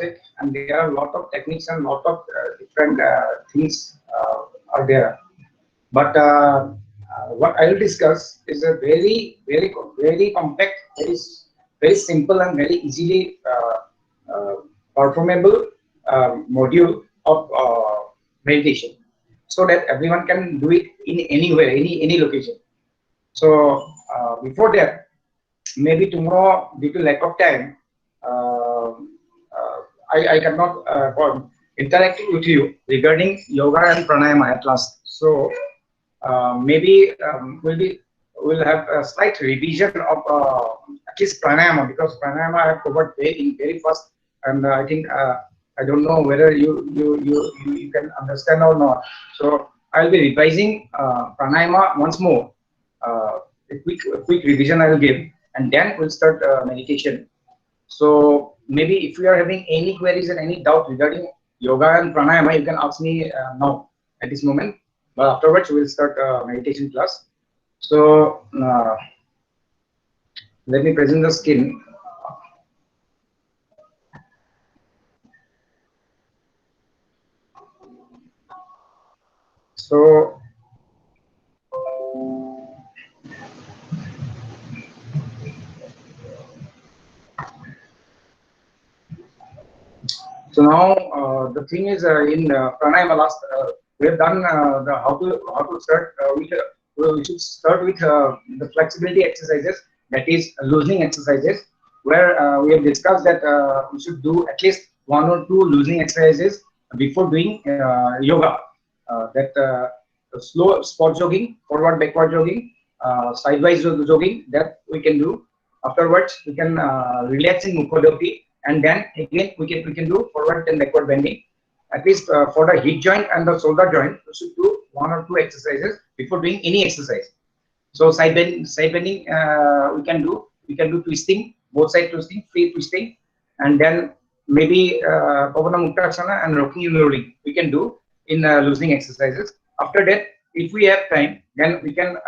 it, and there are a lot of techniques and lot of different things are there. But what I will discuss is a very compact, very simple and very easily performable module of meditation, so that everyone can do it in anywhere, any location. So before that, maybe tomorrow, due to lack of time, uh, I cannot interact with you regarding yoga and pranayama at last. So maybe we'll have a slight revision of at least pranayama, because pranayama I have covered very fast, and I think I don't know whether you can understand or not. So I'll be revising pranayama once more. A quick revision I will give, and then we'll start meditation. So maybe if you are having any queries and any doubt regarding yoga and pranayama, you can ask me now at this moment. But afterwards, we'll start meditation class. So let me present the screen. So now the thing is in pranayama last we have done the how to start with we should start with the flexibility exercises, that is loosening exercises, where we have discussed that we should do at least one or two loosening exercises before doing yoga. That slow spot jogging, forward backward jogging, sidewise jogging, that we can do. Afterwards we can relax in mukha, and then again we can do forward and backward bending. At least for the hip joint and the shoulder joint, we should do one or two exercises before doing any exercise. So side bending we can do twisting, both side twisting, free twisting, and then maybe Pavana Muktasana and rocking and rolling we can do in loosening exercises. After that, if we have time, then we can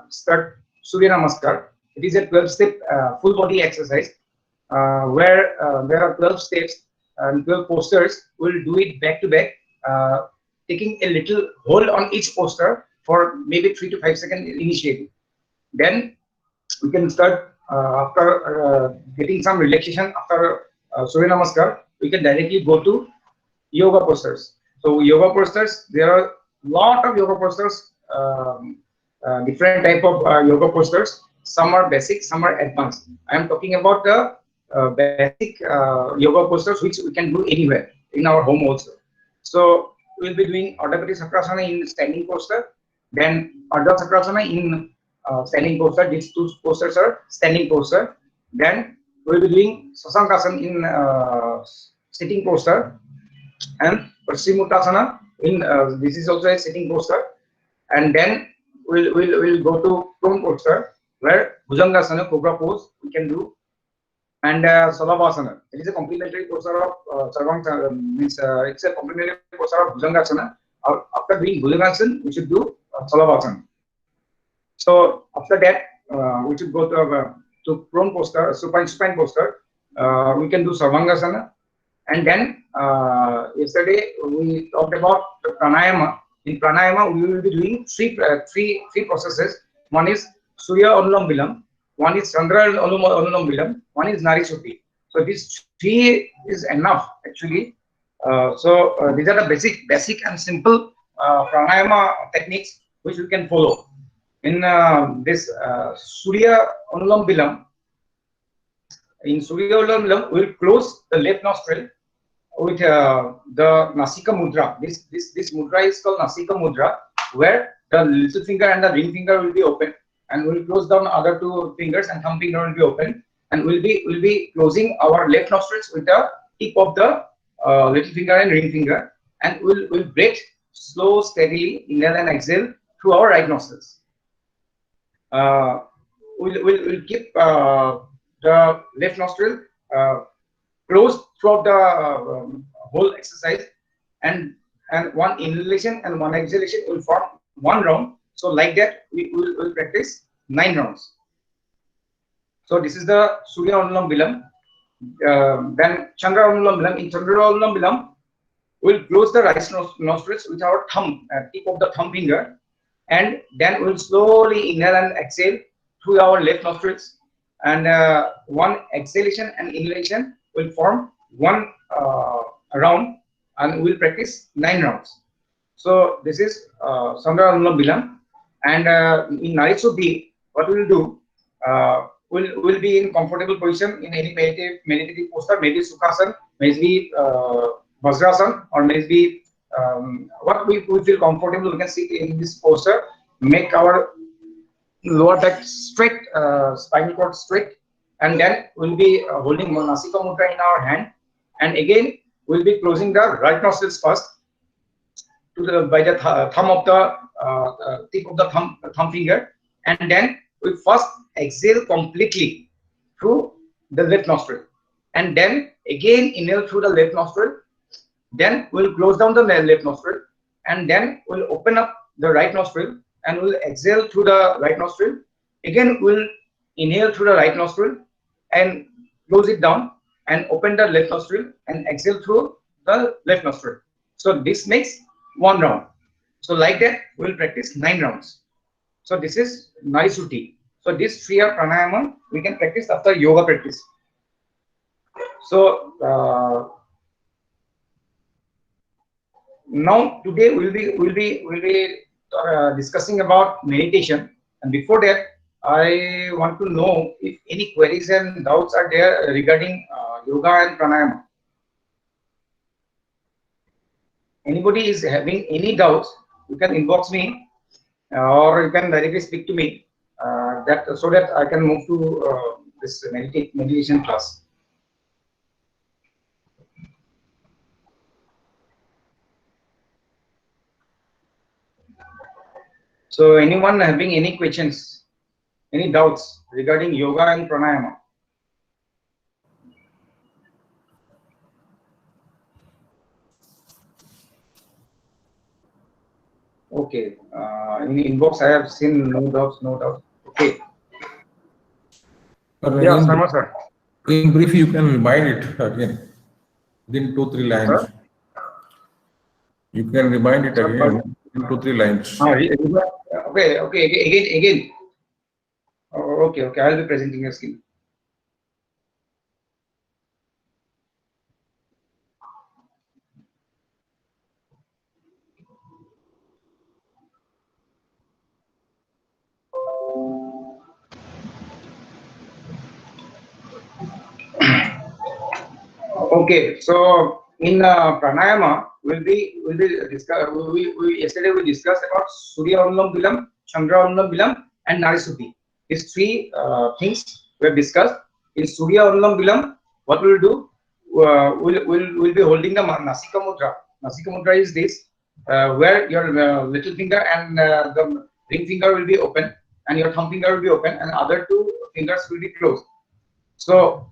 start Surya Namaskar. It is a 12-step full body exercise where there are 12 steps and 12 posters. We'll do it back to back, taking a little hold on each poster for maybe 3 to 5 seconds initially. Then we can start after getting some relaxation after Surya Namaskar. We can directly go to yoga posters. So yoga posters, there are lot of yoga posters, different type of yoga posters. Some are basic, some are advanced. I am talking about the basic yoga posters which we can do anywhere in our home also. So we'll be doing Ardha Chakrasana in standing posture, then Ardha Chakrasana in standing posture. These two postures are standing posture. Then we'll be doing Sasankasana in sitting posture, and Paschimottanasana in this is also a sitting posture. And then we'll go to prone posture, where Bhujangasana, cobra pose we can do, and Salavasana. It is a complementary posture of means it's a complementary posture of Bhujangasana. After doing Bhujangasana, we should do Salavasana. So after that, we should go to prone posture, supine posture. We can do Sarvangasana, and then yesterday we talked about the pranayama. In pranayama, we will be doing three processes. One is Surya Anulam Vilam, one is Chandra Anulam Vilam, one is Nari Shuddhi. So these three is enough actually. These are the basic and simple pranayama techniques which we can follow. In this Surya Anulam Vilam, in Surya Anulam Vilam, we will close the left nostril with the Nasika Mudra. This mudra is called Nasika Mudra, where the little finger and the ring finger will be open, and we'll close down other two fingers, and thumb finger will be open, and we'll be closing our left nostrils with the tip of the little finger and ring finger, and we'll breathe slow, steadily, inhale and exhale through our right nostrils. We'll keep the left nostril closed throughout the whole exercise, and one inhalation and one exhalation will form one round. So like that, we will practice 9 rounds. So this is the Surya Anulam Vilam. then Chandra Anulam Vilam. In Chandra Anulam Vilam, we'll close the right nostrils with our thumb, tip of the thumb finger, and then we'll slowly inhale and exhale through our left nostrils. And one exhalation and inhalation will form one round, and we'll practice 9 rounds. So this is Chandra Anulam Vilam. And in Nari Shuddhi, what we'll do, we'll be in comfortable position in any meditative posture, maybe Sukhasana, maybe Vajrasana, or maybe what we feel comfortable. We can sit in this posture, make our lower back straight, spinal cord straight, and then we'll be holding Nasika Mudra in our hand, and again we'll be closing the right nostrils first to by the thumb of the tip of the thumb finger, and then we first exhale completely through the left nostril, and then again inhale through the left nostril. Then we'll close down the left nostril, and then we'll open up the right nostril, and we'll exhale through the right nostril. Again, we'll inhale through the right nostril and close it down, and open the left nostril and exhale through the left nostril. So this makes 1 round. So like that, we'll practice 9 rounds. So this is Nari Shuddhi. So this 3 pranayama we can practice after yoga practice. So now today we'll be discussing about meditation, and before that I want to know if any queries and doubts are there regarding yoga and pranayama. Anybody is having any doubts, you can inbox me, or you can directly speak to me, so that I can move to this meditation class. So anyone having any questions, any doubts regarding yoga and pranayama? Okay, in the inbox I have seen no doubts. Okay. Yeah, Sarma sir. In brief, you can remind it again within 2-3 lines. Sir? You can remind it again in 2-3 lines. Okay, again. Okay, I'll be presenting your skill. Okay, so in pranayama, we yesterday we discussed about Surya Anulam Vilam, Chandra Anulam Vilam, and Nari Shuddhi. These 3 things we have discussed. In Surya Anulam Vilam, what we'll do, we'll be holding the Nasika Mudra. Nasika Mudra is this, where your little finger and the ring finger will be open, and your thumb finger will be open, and other 2 fingers will be closed. So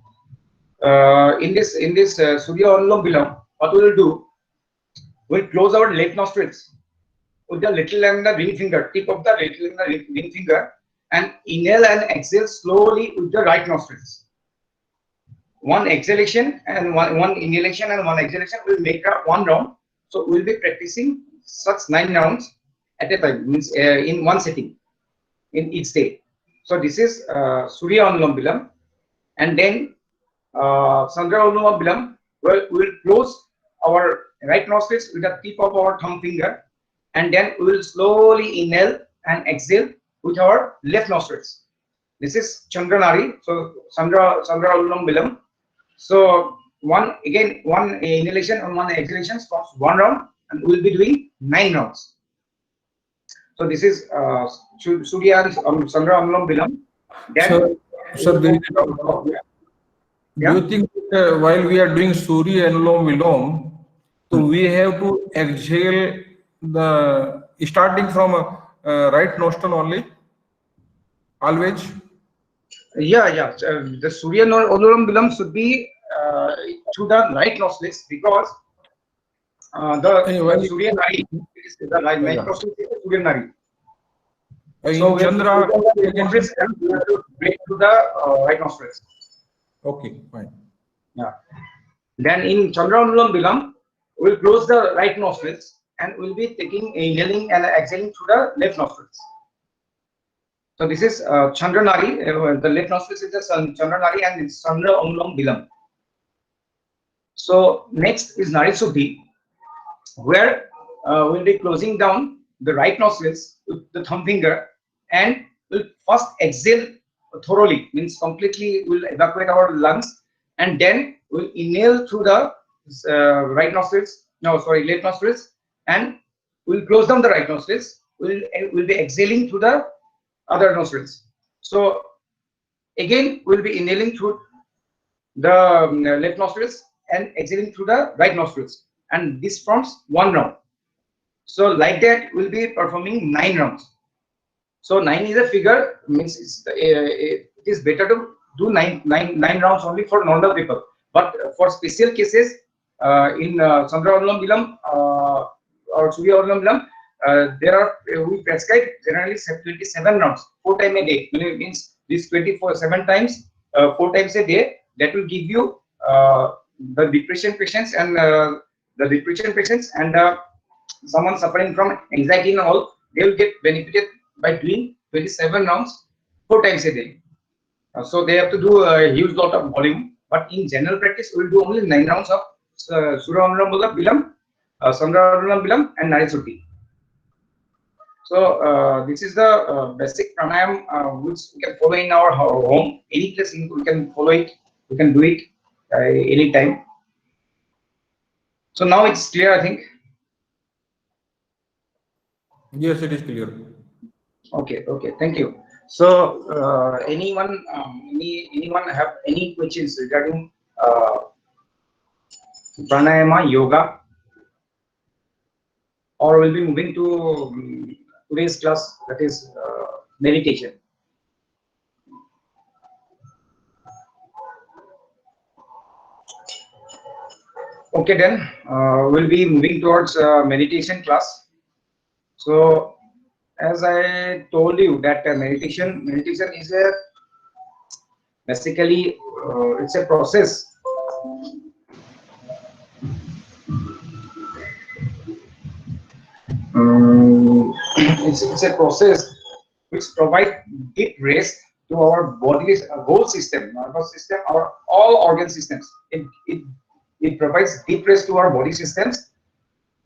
in this Surya Anulam Vilam, what we will do, we'll close our left nostrils with the little and the ring finger, tip of the little and the ring finger, and inhale and exhale slowly with the right nostrils. One exhalation and one inhalation and one exhalation will make up 1 round. So we'll be practicing such 9 rounds at a time, means in one sitting in each day. So this is Surya Anulam Vilam, and then Chandra Anulam Vilam, we'll close our right nostrils with the tip of our thumb finger, and then we will slowly inhale and exhale with our left nostrils. This is Chandra Nari, so Chandra Anulam Vilam. So one inhalation and one exhalation forms 1 round, and we will be doing 9 rounds. So this is Surya and Chandra Anulam Vilam. Then, sir, do you think while we are doing Surya and Anulam Vilom, so we have to exhale the starting from right nostril only, always? Yeah. The Surya Anulam Vilam should be to the right nostrils, because the Surya Nari is the right nostril is the Surya Nari. So Chandra, we have to break to the right nostrils. Okay, fine. Yeah. Then in Chandra Anulam Vilam, we'll close the right nostrils and we'll be taking inhaling and exhaling through the left nostrils. So this is Chandra Nari. The left nostrils is the Chandra Nari and it's Chandra Anulam Vilam. So next is Nari Suddhi, where we'll be closing down the right nostrils with the thumb finger and we'll first exhale thoroughly, means completely we'll evacuate our lungs, and then we'll inhale through the right nostrils, no sorry, left nostrils, and we'll close down the right nostrils. We'll be exhaling through the other nostrils. So again we'll be inhaling through the left nostrils and exhaling through the right nostrils, and this forms one round. So like that we'll be performing 9 rounds. So 9 is a figure, means it is better to do nine rounds only for normal people, but for special cases in Chandra Anulam Vilam or Surya Anulam Vilam, there are we prescribe generally 27 rounds, 4 times a day. Means this 24/7 times, 4 times a day. That will give you the depression patients and someone suffering from anxiety and all, they will get benefited by doing 27 rounds 4 times a day. So they have to do a huge lot of volume, but in general practice we will do only 9 rounds of Surya Anulam Vilam, Chandra Anulam Vilam and Nari Suddhi. So this is the basic pranayam which we can follow in our home. Any place we can follow it, we can do it any time. So now it's clear, I think. Yes, it is clear. Okay, thank you. So anyone have any questions regarding pranayama, yoga, or we'll be moving to today's class, that is meditation. Okay, then we'll be moving towards meditation class. So as I told you that meditation is a basically it's a process. It's a process which provides deep rest to our body's whole system, nervous system, our all organ systems. It provides deep rest to our body systems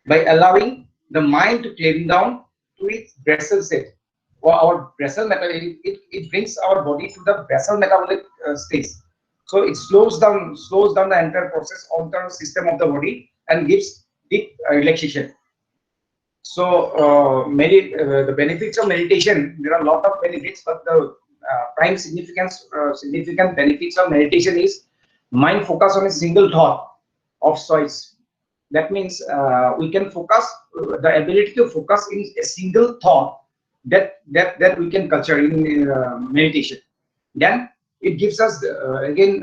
by allowing the mind to calm down to its basal state. Or our basal it brings our body to the basal metabolic stage. So it slows down the entire process, entire system of the body, and gives deep relaxation. So the benefits of meditation, there are a lot of benefits, but the prime significant benefits of meditation is mind focus on a single thought of choice. That means we can focus, the ability to focus in a single thought that we can culture in meditation. Then it gives us again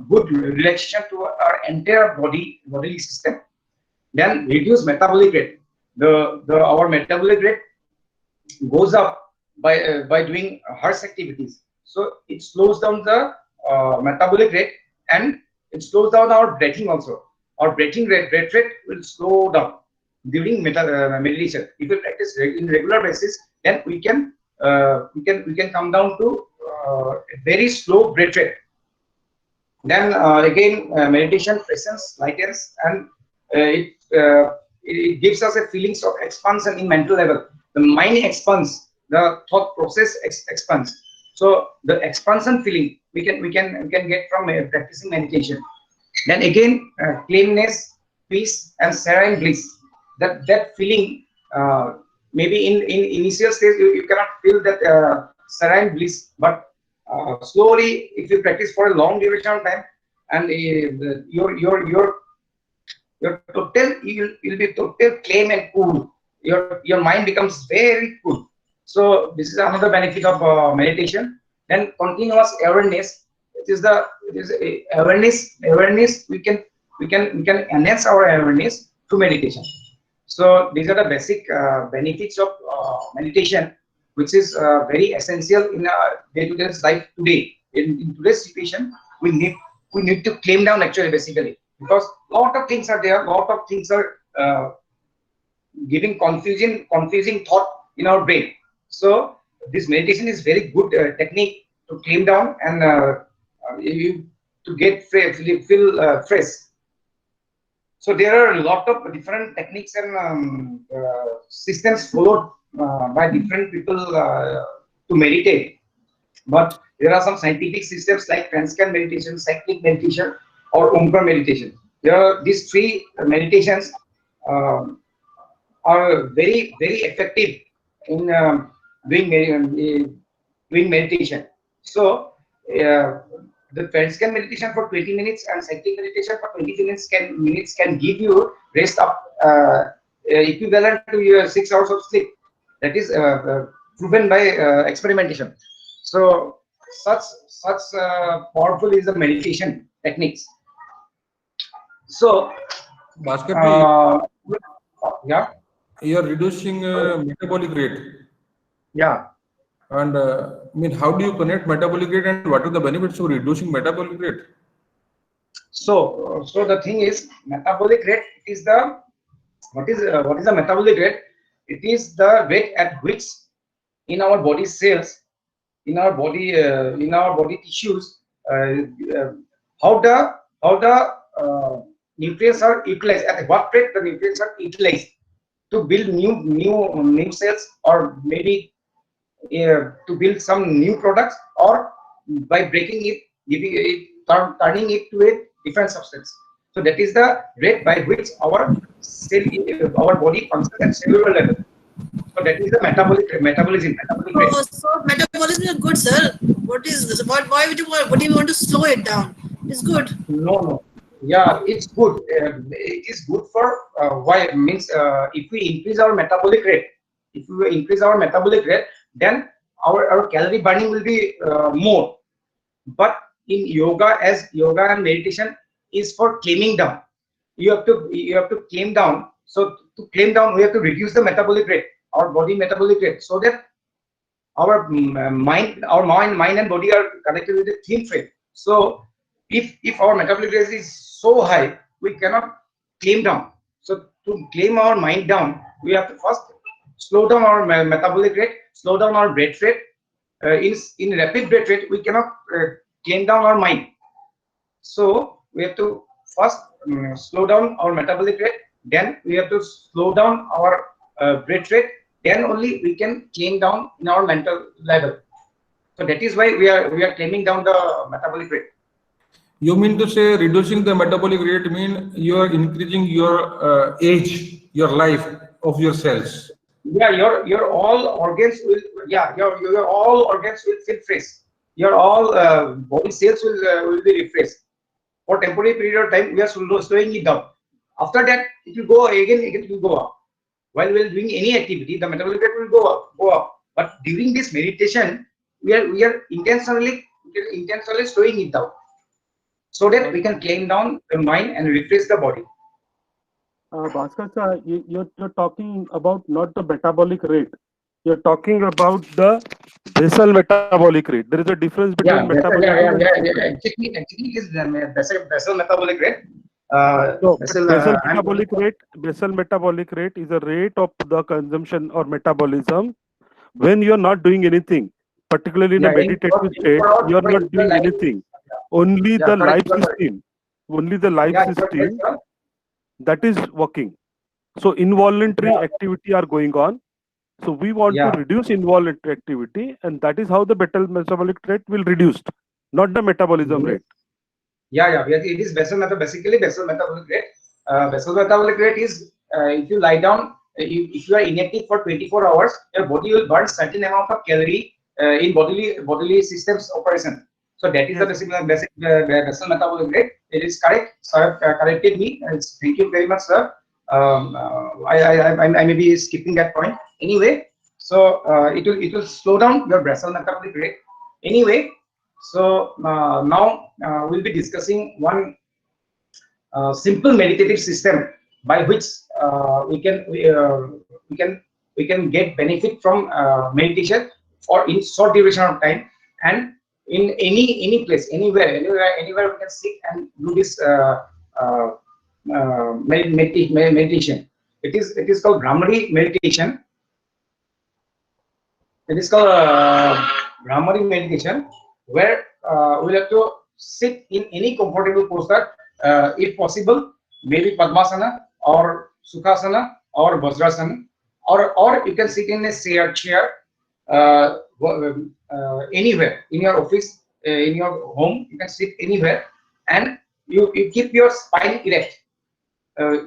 good relaxation to our entire bodily system. Then reduce metabolic rate. Our metabolic rate goes up by doing harsh activities. So it slows down the metabolic rate, and it slows down our breathing also. Our breathing rate will slow down during meditation. If we practice in regular basis, then we can come down to a very slow breath rate. Then again, meditation presence lightens, and it gives us a feelings of expansion in mental level. The mind expands, the thought process expands. So the expansion feeling we can get from practicing meditation. Then again, cleanness, peace, and serene bliss. That feeling, maybe in initial stage you cannot feel that serene bliss, but slowly, if you practice for a long duration of time, and your total you'll be total calm and cool. Your mind becomes very cool. So this is another benefit of meditation. Then continuous awareness. It is awareness. We can enhance our awareness through meditation. So these are the basic benefits of meditation, which is very essential in our day-to-day life today. In today's situation, we need we need to claim down actually, basically, because lot of things are there, lot of things are giving confusing thought in our brain. So this meditation is very good technique to claim down and to get feel fresh. So there are a lot of different techniques and systems followed by different people to meditate. But there are some scientific systems like Transcan meditation, cyclic meditation, or Omkar meditation. There are these three meditations are very effective in doing meditation. So the Transcan meditation for 20 minutes and cyclic meditation for 20 minutes can give you rest up equivalent to your 6 hours of sleep. That is proven by experimentation. So such powerful is the meditation techniques. So Bhaskar, yeah, you are reducing metabolic rate. yeah. And I mean, how do you connect metabolic rate and what are the benefits of reducing metabolic rate? So the thing is, metabolic rate is the what is the metabolic rate? It is the rate at which in our body cells, in our body tissues, how the nutrients are utilized, at what rate the nutrients are utilized to build new cells, or maybe to build some new products, or by breaking it, turning it to a different substance. So that is the rate by which our body functions at cellular level. So that is the metabolism rate. Oh, so metabolism is good, sir. What is this? Why would you what do you want to slow it down? It's good. No. Yeah, it's good. It is good for why means if we increase our metabolic rate, then our calorie burning will be more. But in yoga, as yoga and meditation is for claiming down, you have to claim down. So to claim down, we have to reduce the metabolic rate, our body metabolic rate, so that our mind and body are connected with a thin frame. So if our metabolic rate is so high, we cannot claim down. So to claim our mind down, we have to first slow down our metabolic rate, slow down our breath rate. In rapid breath rate, we cannot claim down our mind. So we have to first slow down our metabolic rate, then we have to slow down our breath rate, then only we can claim down in our mental level. So that is why we are claiming down the metabolic rate. You mean to say reducing the metabolic rate mean you are increasing your age, your life of your cells? Yeah, your all organs will your all organs will feel fresh. Your all body cells will be refreshed. For temporary period of time, we are slowing it down. After that, it will go again it will go up. While we are doing any activity, the metabolic rate will go up. But during this meditation, we are intentionally slowing it down, so that we can calm down the mind and refresh the body. Bhaskar sir, you're talking about not the metabolic rate. You're talking about the basal metabolic rate. There is a difference between metabolism and Actually, it is basal metabolic rate. Basal metabolic rate is a rate of the consumption or metabolism when you're not doing anything, particularly in a meditative state. You're not doing anything. Only the life system that is working. So involuntary activity are going on. So we want to reduce involuntary activity, and that is how the basal metabolic rate will reduce, not the metabolism rate. It is basically basal metabolic rate. Basal metabolic rate is if you lie down, if you are inactive for 24 hours, your body will burn certain amount of calorie in bodily systems operation. So that is the basic basal metabolic rate. It is correct. Sir corrected me. Thank you very much, sir. I may be skipping that point. Anyway, so it will slow down your basal metabolic rate. Anyway, so now we'll be discussing one simple meditative system by which we can get benefit from meditation for in short duration of time, and in any place, anywhere we can sit and do this meditation. It is called Brahmari meditation. It is called Brahmari meditation, where we have to sit in any comfortable posture, if possible, maybe Padmasana or Sukhasana or Vajrasana, or you can sit in a chair anywhere in your office, in your home. You can sit anywhere, and you keep your spine erect.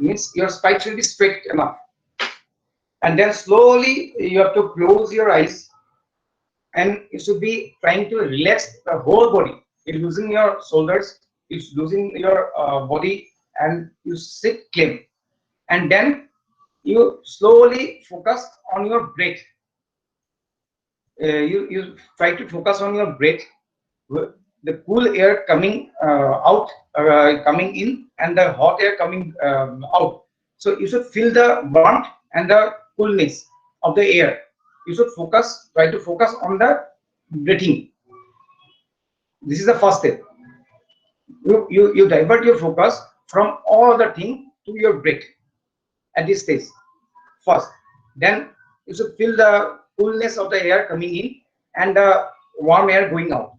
Means your spine should be straight enough, and then slowly you have to close your eyes, and you should be trying to relax the whole body. You're losing your shoulders, you're losing your body, and you sit clean. And then you slowly focus on your breath. You try to focus on your breath, the cool air coming out, coming in, and the hot air coming out. So you should feel the warmth and the coolness of the air. You should try to focus on the breathing. This is the first step. You divert your focus from all the thing to your breath at this stage first. Then you should feel the coolness of the air coming in and the warm air going out.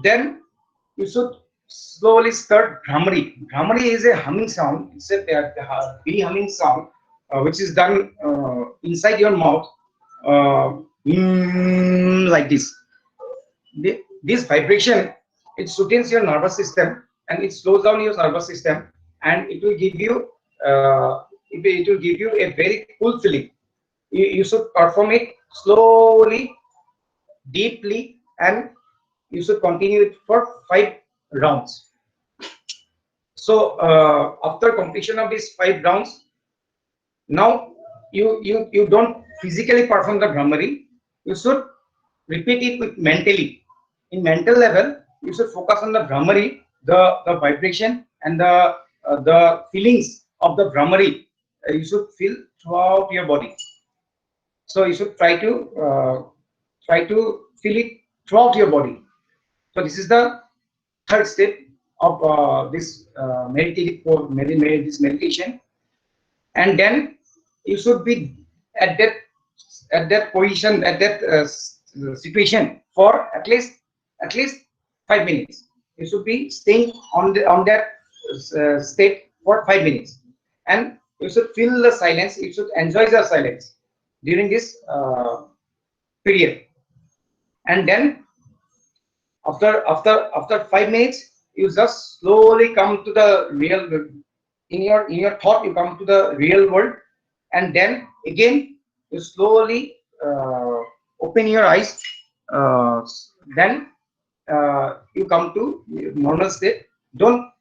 Then you should slowly start Brahmari. Brahmari is a humming sound. It's a bee humming sound, which is done inside your mouth, like this. This vibration, it soothes your nervous system, and it slows down your nervous system, and it will give you a very cool feeling. You should perform it slowly, deeply, and you should continue it for 5 rounds. So after completion of these 5 rounds, now you don't physically perform the Brahmari. You should repeat it with mentally. In mental level, you should focus on the Brahmari, the vibration and the feelings of the Brahmari. You should feel throughout your body. So you should try to feel it throughout your body. So this is the third step of this meditation. And then you should be at that position, at that situation for at least 5 minutes. You should be staying on that state for 5 minutes, and you should feel the silence. You should enjoy the silence during this period. And then after 5 minutes, you just slowly come to the real, in your thought, you come to the real world, and then again you slowly open your eyes. Then you come to normal state. Don't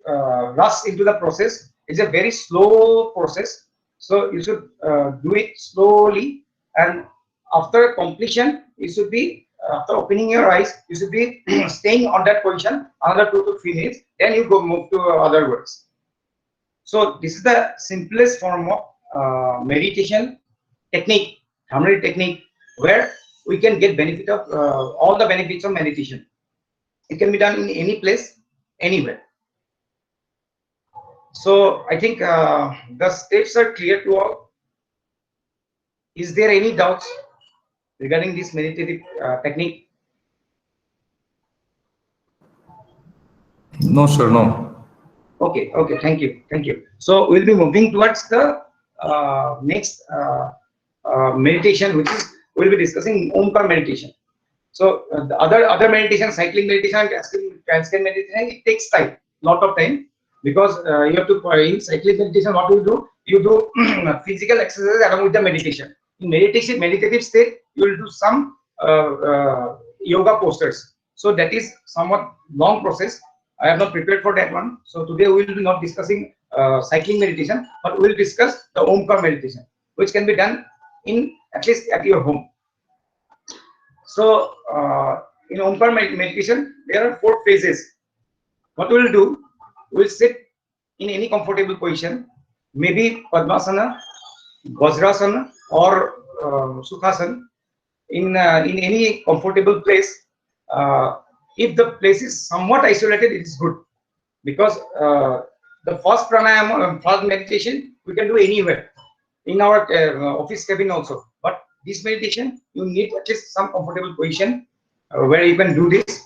rush into the process. It's a very slow process, so you should do it slowly. And after completion, you should be, after opening your eyes, you should be staying on that position another 2 to 3 minutes. Then you move to other works. So this is the simplest form of meditation technique, Brahmari technique, where we can get benefit of all the benefits of meditation. It can be done in any place, anywhere. So I think the steps are clear to all. Is there any doubts regarding this meditative technique? No, sir, no. Okay, thank you. So we'll be moving towards the next meditation, which is we'll be discussing Omkar meditation. So the other meditation, cycling meditation, transcan meditation, it takes time, lot of time, because you have to, in cycling meditation, what you do physical exercise along with the meditation. In meditative state, you will do some yoga postures. So that is somewhat long process. I have not prepared for that one. So today we will be not discussing cycling meditation, but we will discuss the Omkar meditation, which can be done in at least at your home. So in Omkar meditation, there are 4 phases. What we will do, we will sit in any comfortable position, maybe Padmasana, Vajrasana, or Sukhasana. in any comfortable place. If the place is somewhat isolated, it is good, because the first pranayama, first meditation, we can do anywhere, in our office cabin also. But this meditation, you need at least some comfortable position where you can do this.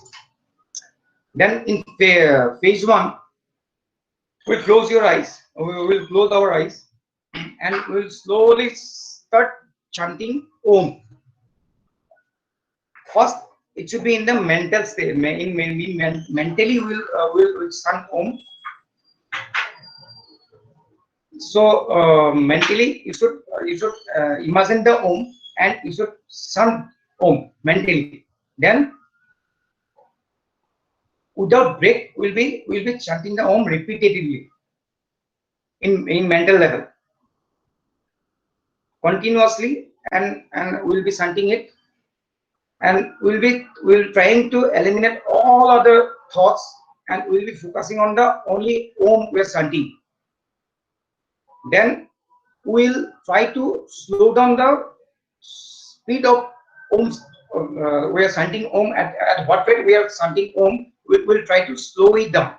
Then in phase 1, we'll close your eyes. We will close our eyes, and we'll slowly start chanting Om. First, it should be in the mental state. Mentally, we'll chant Om. So mentally, you should imagine the Om, and you should chant Om mentally. Then, without break, we'll be chanting the Om repetitively in mental level, continuously, and we'll be chanting it, and we'll trying to eliminate all other thoughts, and we'll be focusing on the only Om we're chanting. Then we'll try to slow down the speed of Om. We are chanting Om at what rate we are chanting Om. We'll try to slow it down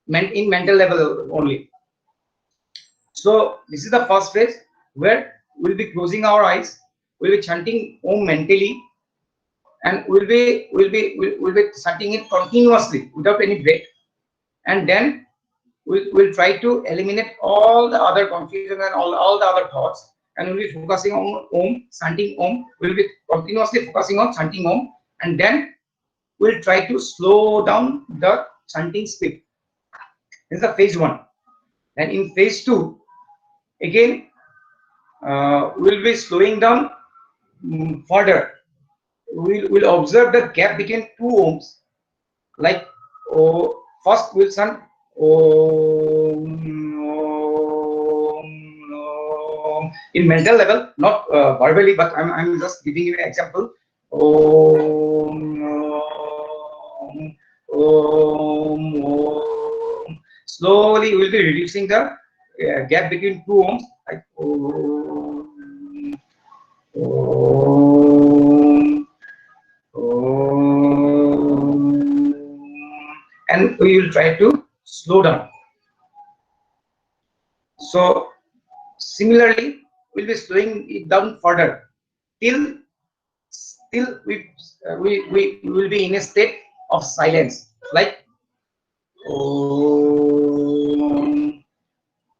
in mental level only. So this is the first phase, where we'll be closing our eyes, we'll be chanting Om mentally, and we'll be chanting it continuously without any break. And then we'll try to eliminate all the other confusion and all the other thoughts, and we'll be focusing on Om, chanting Om. We'll be continuously focusing on chanting Om, and then we'll try to slow down the chanting speed. This is the phase 1. And in phase 2, again, we'll be slowing down further. We'll observe the gap between 2 Oms. Like, first we'll chant Om, Om, Om in mental level, not verbally, but I'm just giving you an example. Om, Om, Om, Om. Slowly we'll be reducing the gap between 2 Oms, like Om, Om, Om, and we will try to slow down. So similarly, we'll be slowing it down further till we will be in a state of silence, like Om,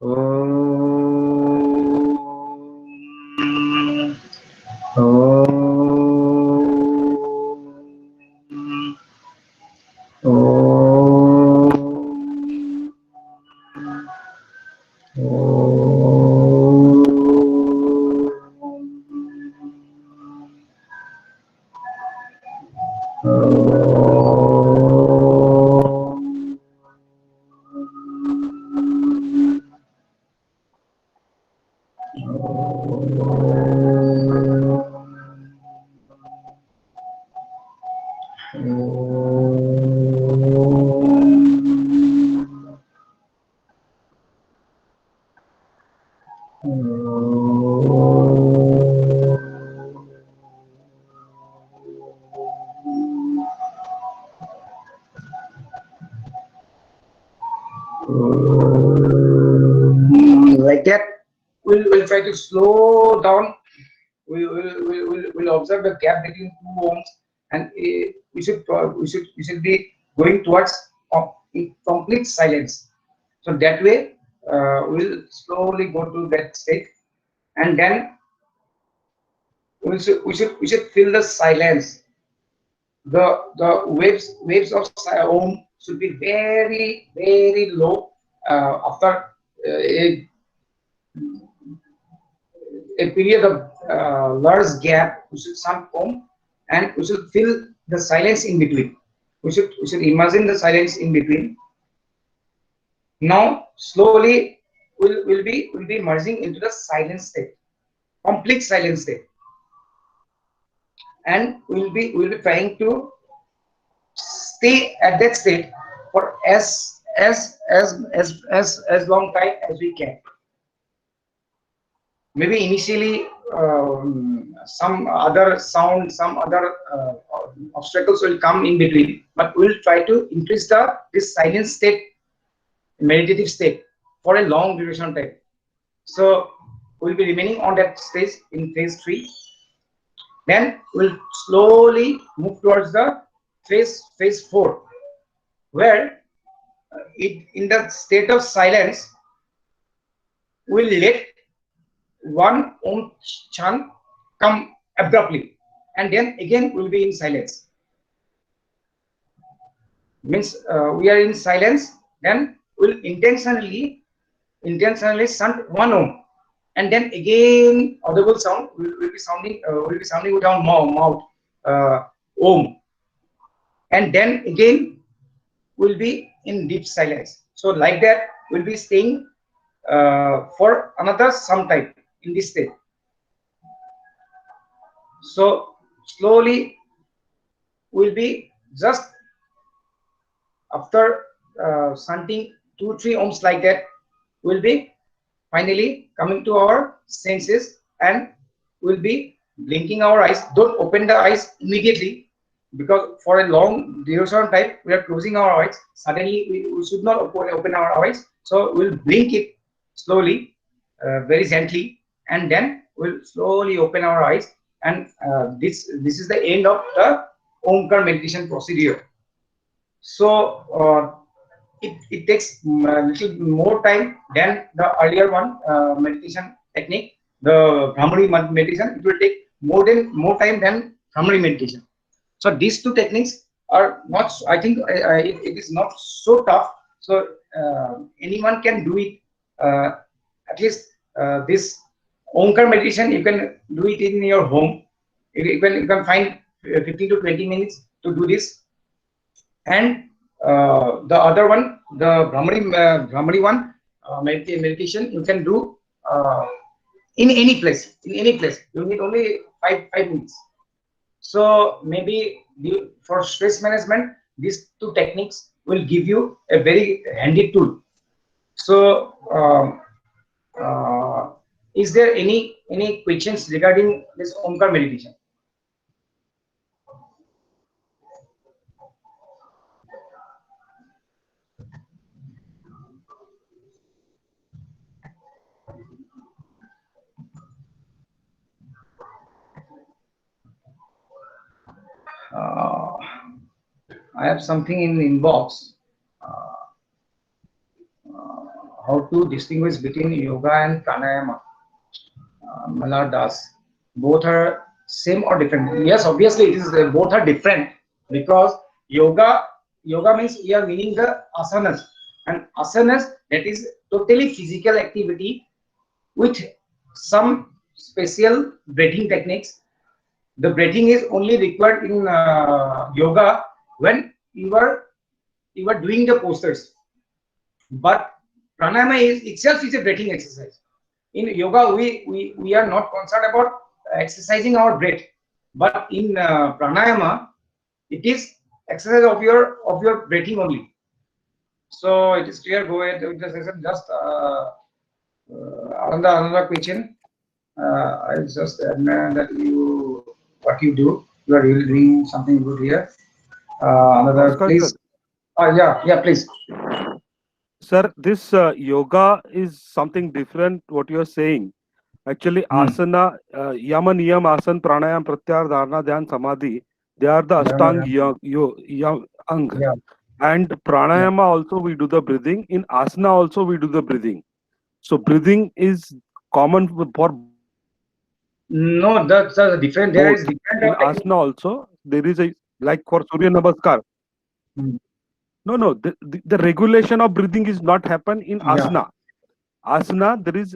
Om, Om, like that. We'll try to slow down. We'll observe the gap between 2 Oms, and we should be going towards complete silence. So that way, we'll slowly go to that state, and then we should feel the silence. The waves of Om should be very, very low. After a period of large gap, we should chant Om, and we should feel the silence in between. We should imagine the silence in between. Now slowly we'll be merging into the silent state, complete silent state, and we'll be trying to stay at that state for as long time as we can. Maybe initially some other sound, some other obstacles will come in between, but we'll try to increase this silent state, meditative state, for a long duration time. So we'll be remaining on that stage in phase 3. Then we'll slowly move towards the phase 4, where in the state of silence, we'll let one Om chant come abruptly, and then again we'll be in silence. Means we are in silence, then we'll intentionally chant one Om, and then again audible sound will be sounding with our mouth, Om, and then again we'll be in deep silence. So like that we'll be staying for another some time in this state. So slowly we'll be just after chanting 2-3 ohms like that, we'll be finally coming to our senses, and we'll be blinking our eyes. Don't open the eyes immediately, because for a long duration time we are closing our eyes. Suddenly we should not open our eyes. So we'll blink it slowly, very gently, and then we'll slowly open our eyes. And this is the end of the Omkar meditation procedure. So it takes a little more time than the earlier one, meditation technique, the Brahmari meditation. It will take more time than Brahmari meditation. So these two techniques are not, I think it is not so tough. So anyone can do it. At least this Omkar meditation, you can do it in your home. You can find 15 to 20 minutes to do this. And the other one, the Brahmari one, meditation, you can do in any place. You need only 5 minutes. So maybe for stress management, these two techniques will give you a very handy tool. So is there any questions regarding this Omkar meditation? I have something in the inbox. How to distinguish between yoga and pranayama? Malhar Das. Both are same or different? Yes, obviously it is. Both are different, because yoga means we are meaning the asanas, and asanas, that is totally physical activity with some special breathing techniques. The breathing is only required in yoga when you are doing the postures, but pranayama itself is a breathing exercise. In yoga, we are not concerned about exercising our breath, but in pranayama, it is exercise of your breathing only. So it is clear. Go ahead with the session. Just another question. I just admire that what you do. You are really doing something good here. Another, please. Yeah, please. Sir, this yoga is something different. What you are saying, actually, asana, yama, niyam, asan, pranayam, pratyahar, dharana, dhyan, samadhi. They are the ashtang ang. Yeah. And pranayama also we do the breathing. In asana also we do the breathing. So breathing is common for. No, that's different. There is different. In asana also there is a, like for Surya Namaskar. No, the regulation of breathing is not happen in asana. Asana, there is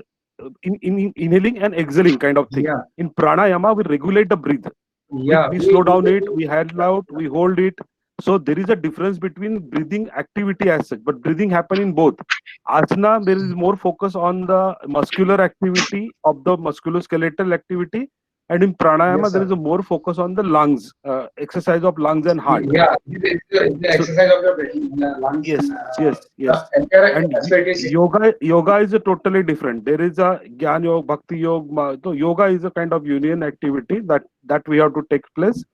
in inhaling and exhaling kind of thing. In pranayama, we regulate the breath. We slow down it, we hand out, we hold it. So there is a difference between breathing activity as such, but breathing happen in both. Asana, there is more focus on the muscular activity of the musculoskeletal activity, And in pranayama, Yes, there sir. is a more focus on the lungs, exercise of lungs and heart. Yeah, it's the So exercise of your breathing, lungs yes, and yes, yes. the entire And aspiration. yoga is a totally different. There is a Gyan Yoga, Bhakti Yoga. So yoga is a kind of union activity that we have to take place.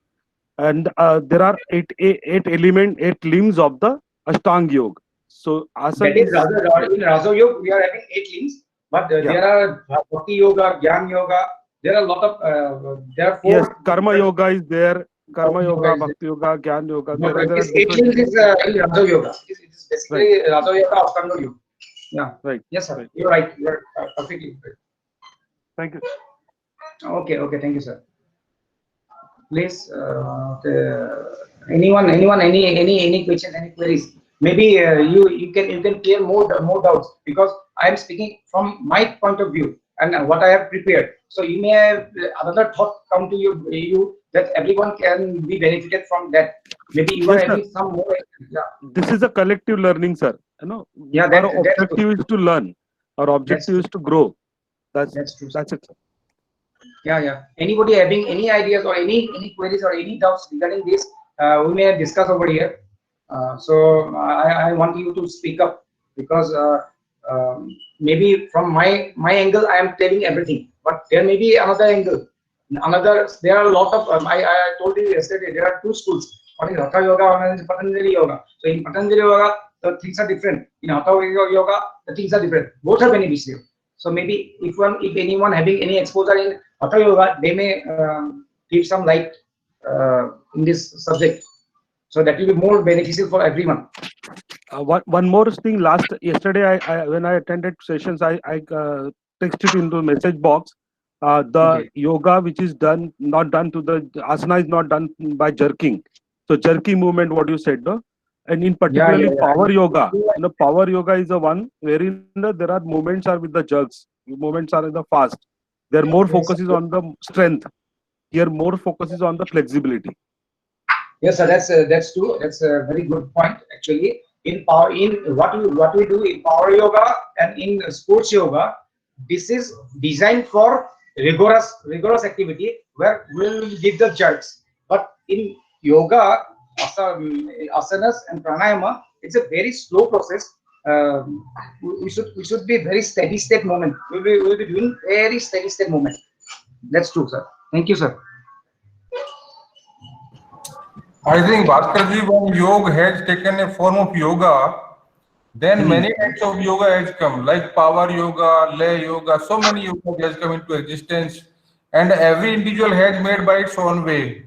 And there are eight limbs of the Ashtanga Yoga. So That asana is is, in Raja Yoga, we are having 8 limbs, but yeah, there are Bhakti Yoga, Gyan Yoga. There are a lot of there are yes, 4 Karma different Yoga is there, Karma Karma Yoga Yoga, is there. Bhakti Yoga, Gyan Yoga. But There are this 8 different, limbs is in Raja Yoga. It is right, basically Raja Yoga, Ashtanga Yoga. Yeah. right, Yes, sir. right. You're right. You're perfectly right. Thank you. Okay. Okay. Thank you, sir. Please, anyone, any question, any queries? Maybe you can clear more doubts because I am speaking from my point of view and what I have prepared. So you may have another thought come to you that everyone can be benefited from that. Maybe you are Yes, sir. having some more. Yeah, This is a collective learning, sir. yeah, Our that's true. objective is to learn. Our That's objective true. is to grow. That's That's true, sir. that's it, sir. Yeah, yeah. Anybody having any ideas or any queries or any doubts regarding this, we may discuss over here. So I want you to speak up because maybe from my angle I am telling everything, but there may be another angle. There are a lot of I told you yesterday there are 2 schools. One is Hatha Yoga, one is Patanjali Yoga. So in Patanjali Yoga the things are different. In Hatha Yoga the things are different. Both are beneficial. So maybe if anyone having any exposure in Hatha Yoga, they may give some light in this subject. So that will be more beneficial for everyone. One more thing. Yesterday, I when I attended sessions, I texted into message box. The Okay. yoga which is not done to the asana is not done by jerking. So jerky movement, what you said, no? And in Yeah, particularly yeah, power yoga. yeah. Power yoga is the one wherein there are movements are with the jerks. Movements are in the fast. Their more Yes, focus is on the strength. Here, more focus is on the flexibility. yes, sir. That's true. That's a very good point. Actually, in what we do in power yoga and in sports yoga, this is designed for rigorous activity where we'll give the jerks. But in yoga, asanas and pranayama, it's a very slow process. We should be very steady state moment. We'll be doing very steady state moment. That's true, sir. Thank you, sir. I think Bhaskarji, when yoga has taken a form of yoga, then many types of yoga has come, like power yoga, lay yoga, so many yoga has come into existence, and every individual has made by its own way.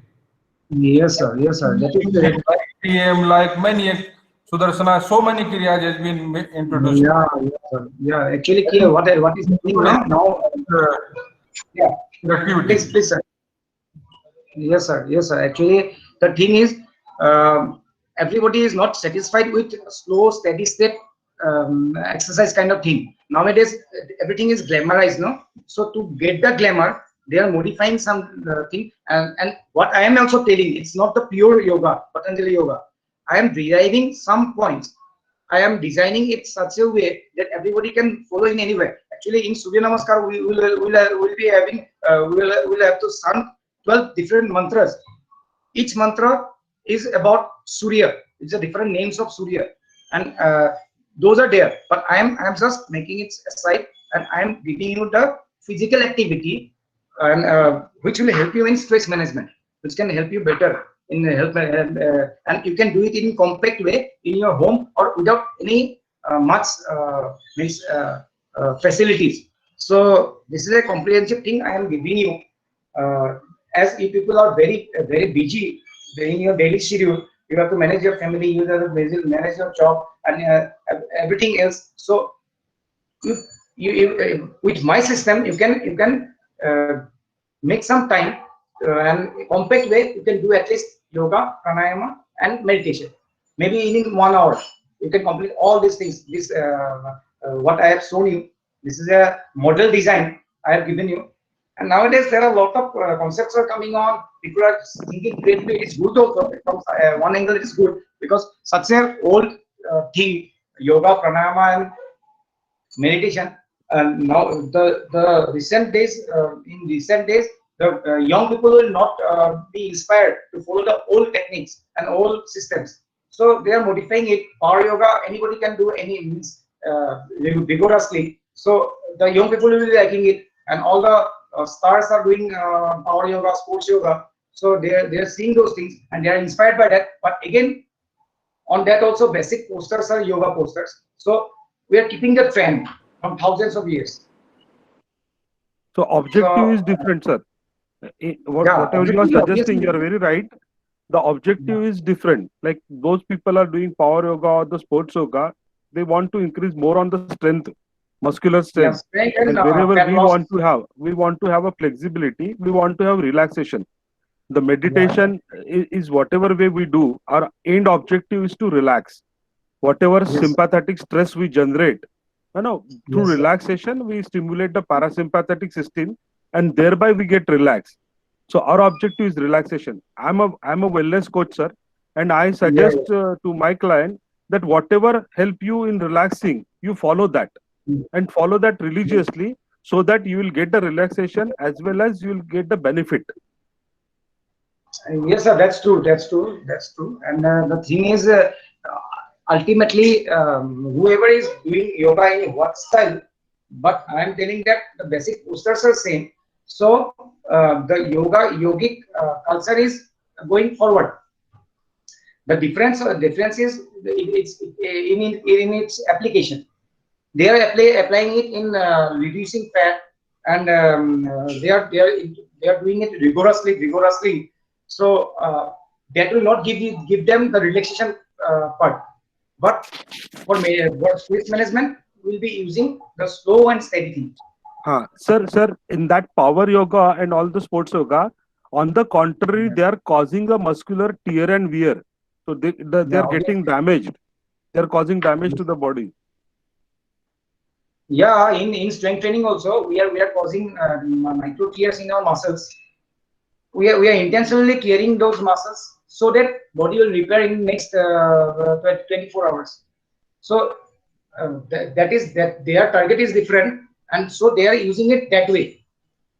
Yes, sir. Yes, sir. That is correct. Like TM, like many Sudarsana, so many kriyas has been introduced. Yeah, yeah, sir. Yeah. Actually, what is happening now? Now, yeah. Activity. Please, sir. Yes, sir. Yes, sir. Actually, the thing is, everybody is not satisfied with slow, steady step exercise kind of thing. Nowadays, everything is glamorized, no? So to get the glamour, they are modifying some thing. And what I am also telling, it's not the pure yoga, Patanjali yoga. I am deriving some points. I am designing it such a way that everybody can follow in anywhere. Actually, in Surya Namaskar, we will be having we'll have to chant 12 different mantras. Each mantra is about Surya. It's a different names of Surya, and those are there. But I am just making it aside, and I am giving you the physical activity, and which will help you in stress management, which can help you better in health, and you can do it in compact way in your home or without any much means facilities. So this is a comprehensive thing I am giving you. As you people are very busy in your daily schedule, you have to manage your family, you have to manage your job and everything else. So with my system, you can make some time and compact way. You can do at least yoga, pranayama, and meditation. Maybe in 1 hour, you can complete all these things. This what I have shown you. This is a model design I have given you. And nowadays there are a lot of concepts are coming on. People are thinking creatively. It's good also. From one angle, it's good because such an old thing, yoga, pranayama, and meditation. Now the recent days, in recent days, the young people will not be inspired to follow the old techniques and old systems. So they are modifying it. Power yoga, anybody can do any means vigorously. So the young people will be liking it, and all the stars are doing power yoga, sports yoga. So they are seeing those things and they are inspired by that. But again, on that also basic posters are yoga posters. So we are keeping the trend from thousands of years. So objective So, is different, sir. yeah, Whatever you are objective, suggesting, obviously. you are very right. The objective is different. Like those people are doing power yoga or the sports yoga, they want to increase more on the strength, muscular Yeah, strength. strength And and wherever fat we loss. want to have a flexibility, we want to have relaxation. The meditation is whatever way we do, our end objective is to relax. Whatever Yes. sympathetic stress we generate, through Yes. relaxation, we stimulate the parasympathetic system and thereby we get relaxed. So our objective is relaxation. I'm a wellness coach, sir, and I suggest to my client that whatever help you in relaxing, you follow that and follow that religiously so that you will get the relaxation as well as you will get the benefit. Yes, sir, that's true. That's true. That's true. And the thing is, ultimately, whoever is doing yoga in what style, but I am telling that the basic postures are same. So the yogic culture is going forward. The difference is it's in its application. They are applying it in reducing fat, and they are doing it rigorously. So that will not give them the relaxation part. But for stress management, we'll be using the slow and steady thing. Sir, in that power yoga and all the sports yoga, on the contrary, they are causing a muscular tear and wear. So they are getting damaged. They are causing damage to the body. Yeah, in strength training also, we are causing micro tears in our muscles. We are intentionally tearing those muscles so that body will repair in next 24 hours. So that their target is different, and so they are using it that way.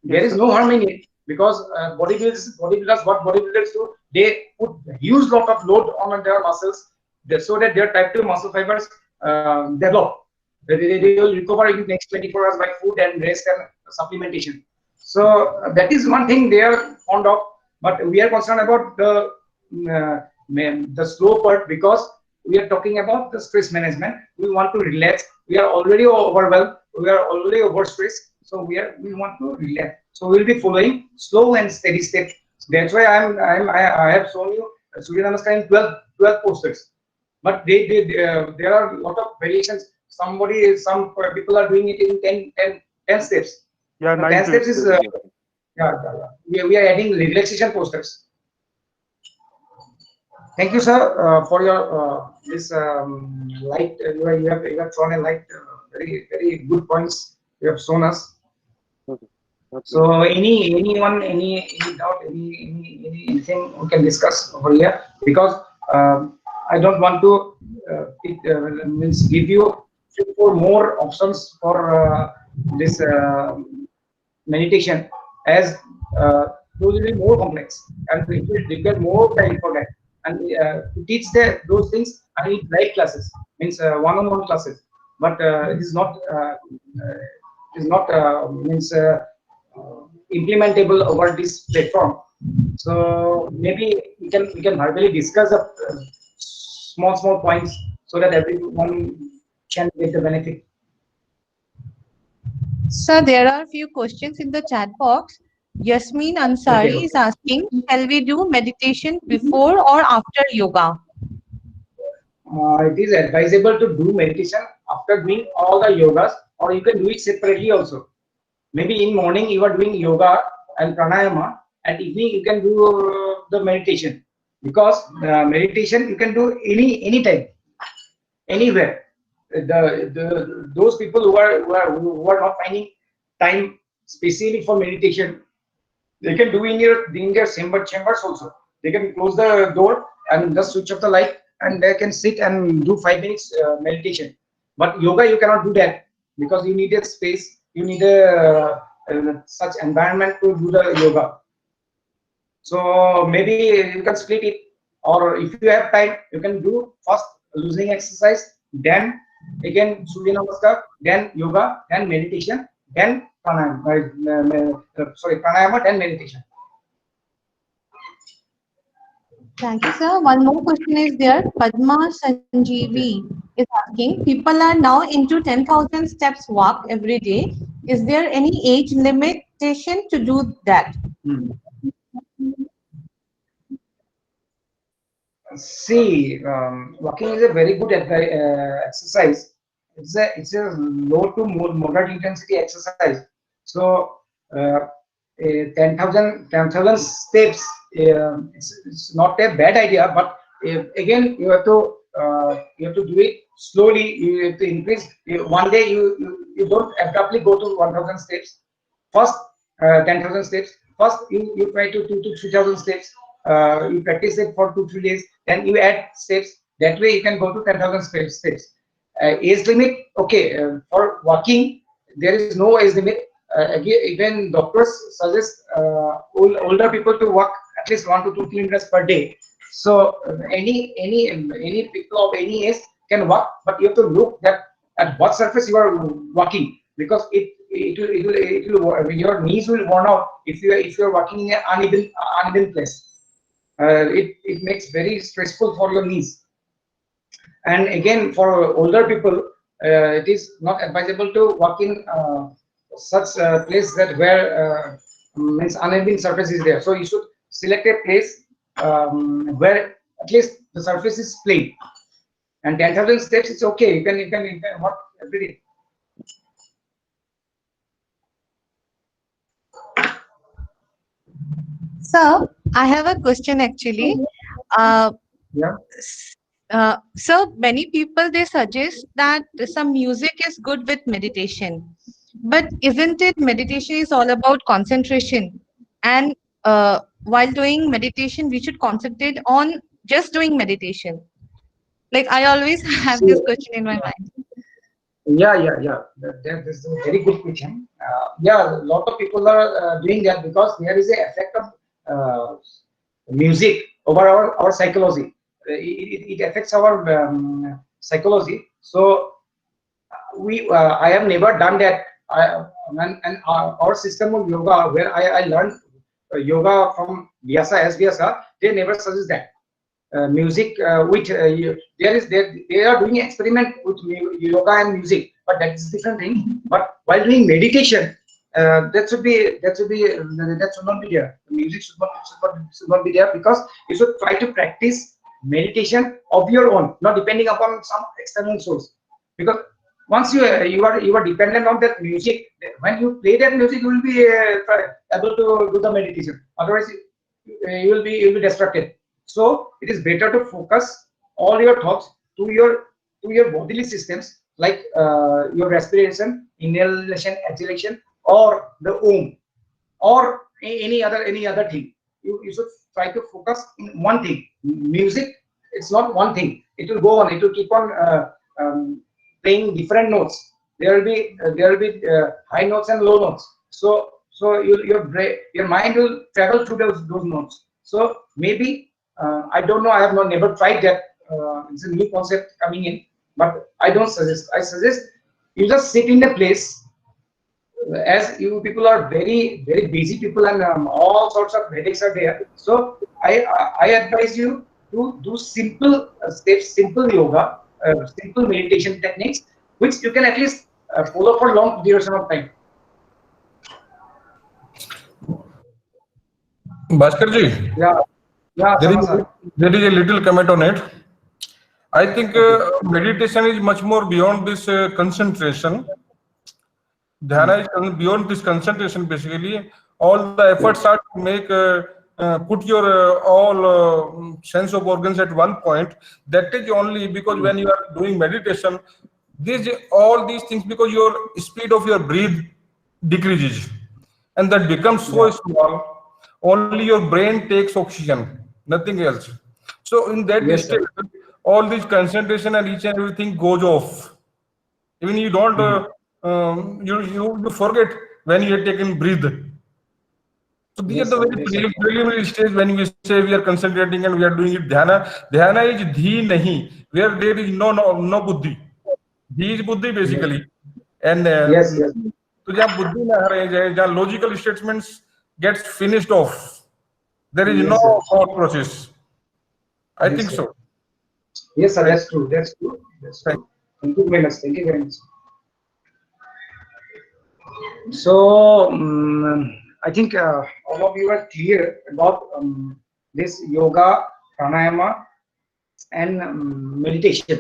There is no harm in it, because bodybuilders, what bodybuilders do, they put a huge lot of load on their muscles, so that their type 2 muscle fibers develop. They will recover in the next 24 hours by food and rest and supplementation. So that is one thing they are fond of, but we are concerned about the slow part, because we are talking about the stress management. We want to relax. We are already overwhelmed. We are already overstressed. So we want to relax. So we'll be following slow and steady steps. That's why I have shown you Surya Namaskar in 12 posters. But there are a lot of variations. Some people are doing it in 10 steps. Yeah, 10 steps is we are adding relaxation posters. Thank you, sir, for your this light. You have thrown a light. Very good points you have shown us. So anyone, any doubt, anything we can discuss over here, because I don't want to give you 4 more options for this meditation, as those will be more complex and it will require more time for that. And to teach those things, I need live classes, means one-on-one classes. But it is not implementable over this platform. So maybe we can verbally discuss small points so that everyone can get the benefit. Sir, there are a few questions in the chat box. Yasmin Ansari is asking, shall we do meditation before or after yoga? It is advisable to do meditation after doing all the yogas, or you can do it separately also. Maybe in morning you are doing yoga and pranayama, at evening you can do the meditation, because meditation you can do anytime, anywhere. Those people who are not finding time specially for meditation, they can do in their chambers also. They can close the door and just switch off the light, and they can sit and do 5 minutes meditation. But yoga you cannot do that, because you need a space, you need a such environment to do the yoga. So maybe you can split it, or if you have time, you can do first loosening exercise, then again Surya Namaskar, then yoga, then meditation, then pranayama. Pranayama, then meditation. Thank you, sir. One more question is there. Padma Sanjeevi is asking, people are now into 10,000 steps walk every day. Is there any age limitation to do that? See, walking is a very good exercise. It's a low to moderate intensity exercise. So, 10,000 steps. It's not a bad idea, but again you have to do it slowly. You have to increase. One day you don't abruptly go to 1,000 steps. First, 10,000 steps. First, you try to 2,000 to 3,000 steps. You practice it for 2-3 days. Then you add steps. That way you can go to 10,000 steps. Age limit, okay. For walking, there is no age limit. Again, even doctors suggest older people to walk at least 1 to 2 kilometers per day. So any people of any age can walk, but you have to look at what surface you are walking, because your knees will worn out if you are walking in an uneven place. It makes very stressful for your knees. And again, for older people, it is not advisable to walk in such place that where means uneven surface is there. So you should select a place where at least the surface is plain. And 10,000 steps, it's okay. You can walk every day. Sir, I have a question actually. So many people, they suggest that some music is good with meditation, but isn't it meditation is all about concentration? And while doing meditation, we should concentrate on just doing meditation. Like I always have this question in my mind. Yeah. That is a very good question. Yeah, a lot of people are doing that because there is an effect of music over our psychology. It affects our psychology. So I have never done that. And our system of yoga, where I learned yoga from Vyasa, as Vyasa, they never suggest that. Music with they are doing experiment with yoga and music, but that is different thing. But while doing meditation, that should not be there. The music should not be there, because you should try to practice meditation of your own, not depending upon some external source. Because once you are dependent on that music, when you play that music, you will be able to do the meditation. Otherwise, you will be distracted. So it is better to focus all your thoughts to your bodily systems, like your respiration, inhalation, exhalation, or the Om, or any other thing. You should try to focus in one thing. Music, it's not one thing. It will go on. It will keep on playing different notes. There will be high notes and low notes. So your mind will travel through those notes. So maybe I don't know. I have never tried that. It's a new concept coming in, but I don't suggest. I suggest you just sit in a place. As you people are very busy people, and all sorts of headaches are there. So I advise you to do simple steps, simple yoga, simple meditation techniques, which you can at least follow for long duration of time. Bhaskar ji. Yeah. There is a little comment on it. I think meditation is much more beyond this concentration. Dhyana is beyond this concentration. Basically, all the efforts are to make put your all sense of organs at one point. That is only because when you are doing meditation, all these things, because your speed of your breath decreases, and that becomes so small. Only your brain takes oxygen, nothing else. So in that state, all this concentration and each and everything goes off. Even you don't, you forget when you are taking breathe. So these Yes, are the sir. very Yes, sir. preliminary stage when we say we are concentrating and we are doing it. Dhyana, dhyana is dhi nahi, where there is no buddhi. Dhi is buddhi basically, and Yes, yes. तो जहाँ बुद्धि ना रह जाए, जहाँ logical statements gets finished off, there is no Yes, sir. thought process. I Yes, think sir. so. Yes, sir. That's true. That's true. That's Thank true. Thank you very much. Thank you very much. So I think all of you are clear about this yoga, pranayama, and meditation.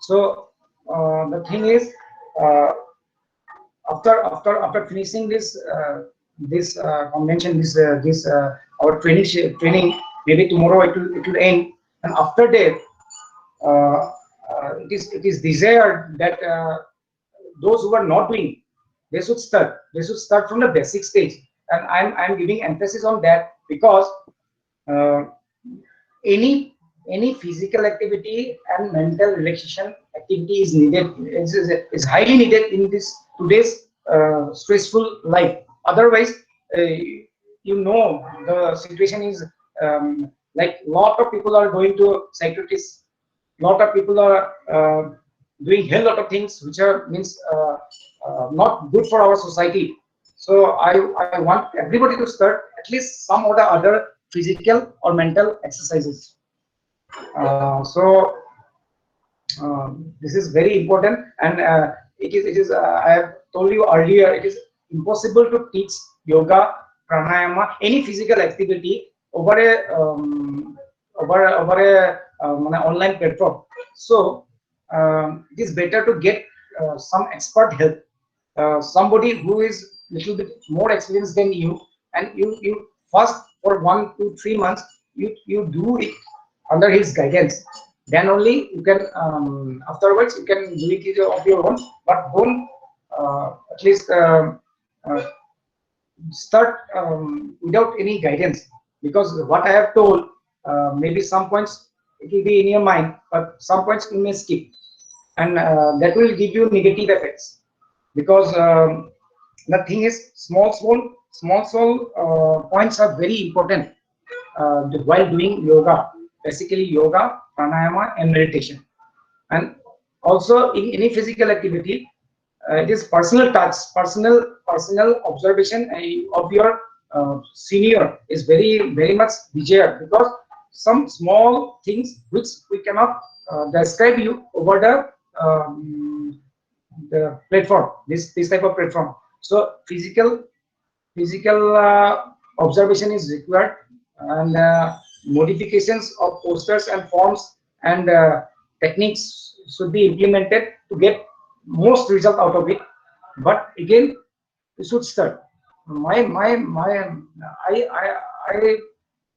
So the thing is, uh, after finishing this convention, this our training, maybe tomorrow it will end, and after that, it is desired that those who are not doing, they should start. They should start from the basic stage, and I'm giving emphasis on that because uh, any physical activity and mental relaxation activity is needed, is highly needed in this today's stressful life. Otherwise, the situation is like lot of people are going to psychiatrists, lot of people are doing hell lot of things which are means not good for our society. So I want everybody to start at least some or the other physical or mental exercises. So this is very important, and it is I have told you earlier, it is impossible to teach yoga, pranayama, any physical activity over an online platform. So it is better to get some expert help, somebody who is little bit more experienced than you, and you first for 1 to 3 months you do it under his guidance. Then only you can afterwards you can do it of your own, but don't at least start without any guidance, because what I have told, maybe some points it will be in your mind, but some points you may skip, and that will give you negative effects, because the thing is small points are very important while doing yoga, basically yoga, pranayama, and meditation. And also in any physical activity, it is personal touch, personal observation of your senior is very much desired, because some small things which we cannot describe you over the platform, this type of platform. So physical observation is required, and modifications of posters and forms and techniques should be implemented to get most result out of it. But again, you should start. I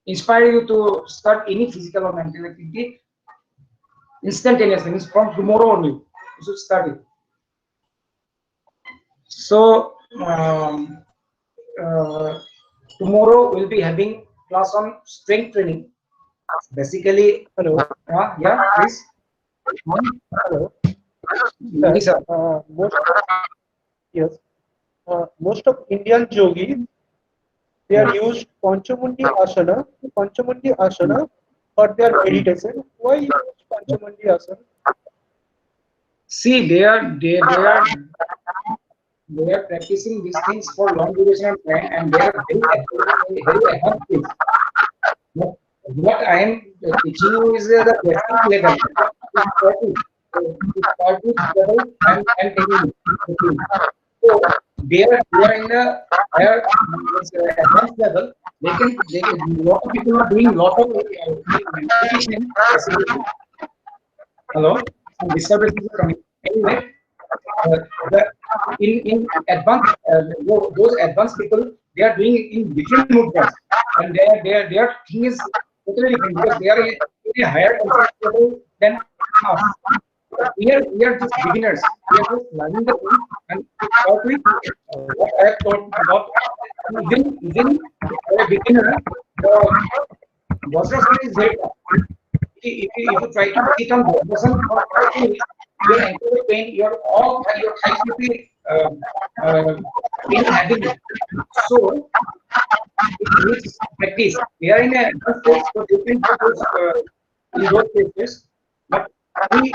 inspire you to start any physical or mental activity instantaneously, means from tomorrow only you should start it. So tomorrow we'll be having class on strength training. Basically, Hello. Yeah, please. Hello. Yes, sir. Most of Indian yogis, they are used Panchamundi asana for their meditation. Why use Panchamundi asana? See, they are practicing these things for long duration of time, and they are very advanced things. What I am teaching you is the basic level. Practice level and taking it. So they are in the higher advanced level. Lot of people are doing lot of meditation. Hello, some disturbances are coming. Anyway, in advanced those advanced people, they are doing it in different movements, and their thing is totally different, because they are in a higher conscious level than us. We are just beginners. We are just learning the thing, and shortly, what I have taught about, even for a beginner, the Vajrasana is very tough. If you try to sit on Vajrasana for 5 minutes, your ankle will pain, your thighs will be in habit. So it needs practice. We are in a advanced stage, so they can do those in those cases. But we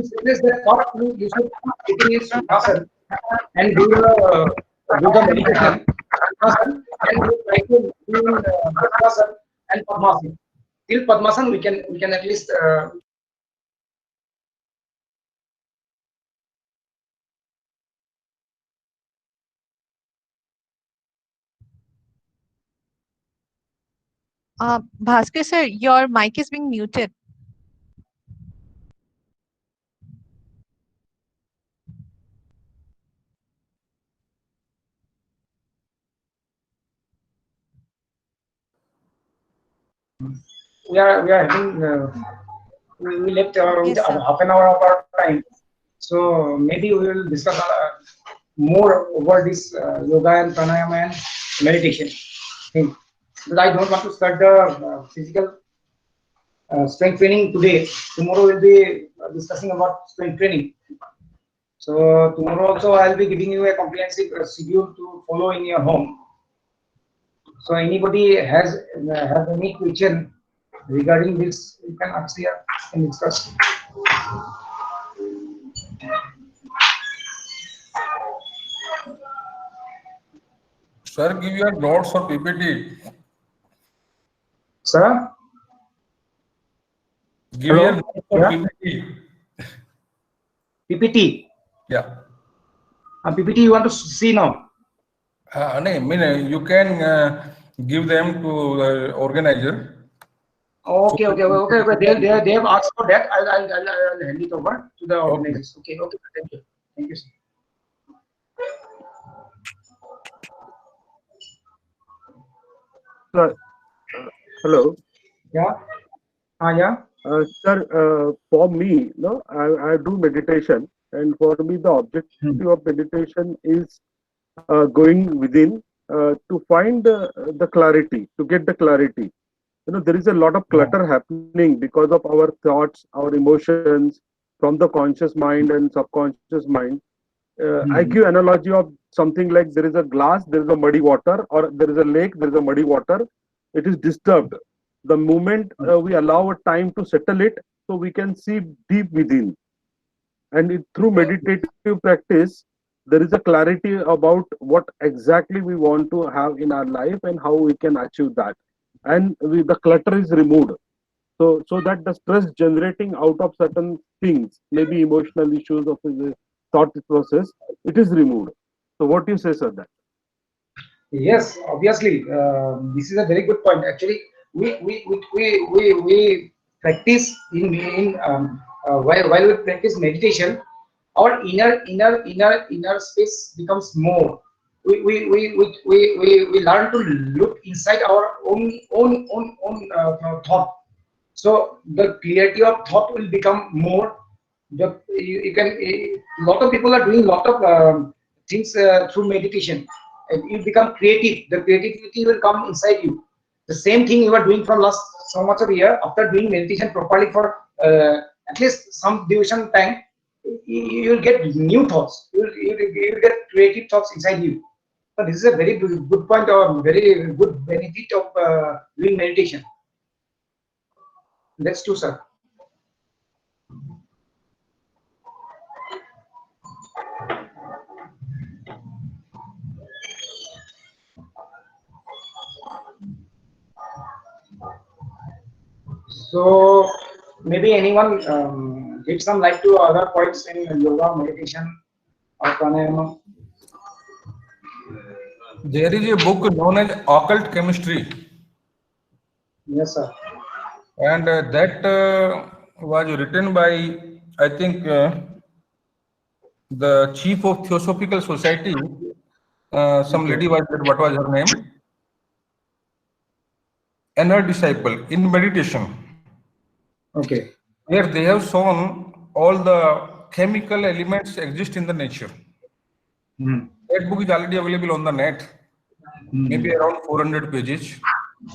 suggest that thought you should sitting in Sukhasana and do the meditation. Sukhasana, and we try to do in Virasana and Padmasana. Till Padmasana, we can at least Bhaskar sir, your mic is being muted. we are having we left with Yes, sir. half an hour of our time, so maybe we will discuss more over this yoga and pranayama and meditation thing. But I don't want to start the physical strength training today. Tomorrow we'll be discussing about strength training. So tomorrow also I'll be giving you a comprehensive schedule to follow in your home. So anybody has any question regarding this, you can ask here and discuss. Sir, give your notes for PPT. Sir? Give Hello? your notes for Yeah. PPT. PPT. Yeah. PPT you want to see now? No, I mean, you can give them to the organizer. Okay. They have asked for that. I'll hand it over to the organizers. Okay. Thank you. Thank you, sir. Sir, hello. Yeah. Yeah. Sir, for me, no, I do meditation, and for me, the objective of meditation is going within to find the clarity, to get the clarity. There is a lot of clutter happening because of our thoughts, our emotions from the conscious mind and subconscious mind. I give analogy of something like there is a glass, there is a muddy water, or there is a lake, there is a muddy water. It is disturbed. The moment we allow a time to settle it, so we can see deep within. And through meditative practice, there is a clarity about what exactly we want to have in our life and how we can achieve that. And the clutter is removed. So that the stress generating out of certain things, maybe emotional issues of the thought process, it is removed. So what do you say, sir? That Yes, obviously, this is a very good point. Actually, we practice while we practice meditation, our inner space becomes more. We learn to look inside our own thought. So the clarity of thought will become more. You can a lot of people are doing lot of things through meditation. You become creative. The creativity will come inside you. The same thing you are doing from last so much of a year. After doing meditation properly for at least some duration time, you will get new thoughts. You will get creative thoughts inside you. So this is a very good point or very good benefit of doing meditation. That's true, sir. So maybe anyone give some light to other points in yoga, meditation, or pranayama. There is a book known as Occult Chemistry. Yes, sir. And that was written by, I think, the chief of Theosophical Society. Some lady was there, what was her name? And her disciple in meditation. Okay. Where they have shown all the chemical elements exist in the nature. That book is already available on the net, maybe around 400 pages.